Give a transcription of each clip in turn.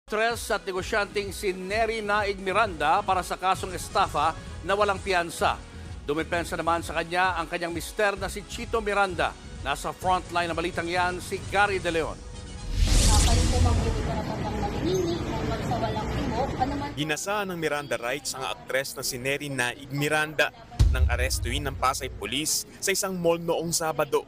Tres at negosyanteng si Nery Naig Miranda para sa kasong estafa na walang piyansa. Dumipensa naman sa kanya ang kanyang mister na si Chito Miranda. Nasa frontline na balitang yan si Gary De Leon. Kayo po magbili ka na ng malinini, kung sa walang timog, ano man. Ginasaan ng Miranda rights ang aktres na si Nery Naig Miranda nang arestuin ng Pasay Police sa isang mall noong Sabado.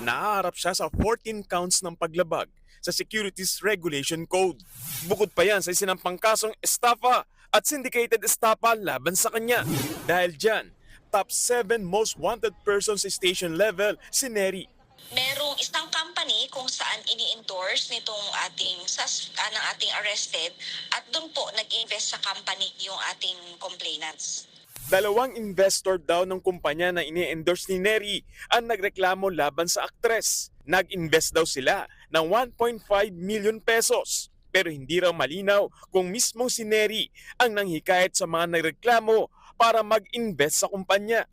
Nahaharap siya sa 14 counts ng paglabag sa Securities Regulation Code. Bukod pa yan sa isinampang kasong estafa at syndicated estafa laban sa kanya. Dahil dyan, top 7 most wanted person sa station level si Nery. Merong isang company kung saan ini-endorse nitong ng ating arrested at doon po nag-invest sa company yung ating complainants. Dalawang investor daw ng kumpanya na ini-endorse ni Nery ang nagreklamo laban sa aktres. Nag-invest daw sila ng 1.5 million pesos. Pero hindi raw malinaw kung mismo si Nery ang nanghikayat sa mga nagreklamo para mag-invest sa kumpanya.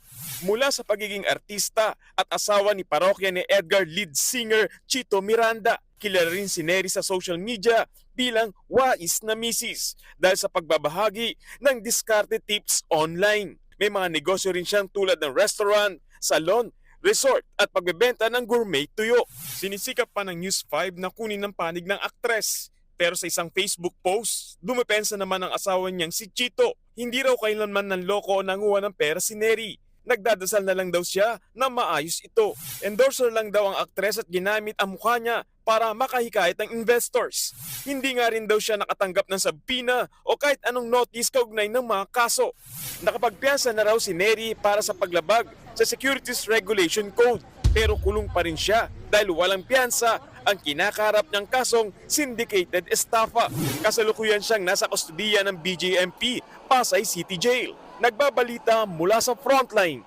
Mula sa pagiging artista at asawa ni parokya ni Edgar lead singer Chito Miranda, kilala rin si Nery sa social media bilang wais na misis dahil sa pagbabahagi ng diskarte tips online. May mga negosyo rin siyang tulad ng restaurant, salon, resort at pagbebenta ng gourmet tuyo. Sinisikap pa ng News 5 na kunin ng panig ng aktres. Pero sa isang Facebook post, dumepensa naman ang asawa niyang si Chito. Hindi raw kailanman nanloko o nanguha ng pera si Nery. Nagdadasal na lang daw siya na maayos ito. Endorser lang daw ang aktres at ginamit ang mukha niya para makahikayat ng investors. Hindi nga rin daw siya nakatanggap ng sabina o kahit anong notice kaugnay ng mga kaso. Nakapagpiyansa na raw si Nery para sa paglabag sa Securities Regulation Code. Pero kulong pa rin siya dahil walang piyansa ang kinakaharap niyang kasong syndicated estafa. Kasalukuyan siyang nasa kustudiya ng BJMP, Pasay City Jail. Nagbabalita mula sa frontline.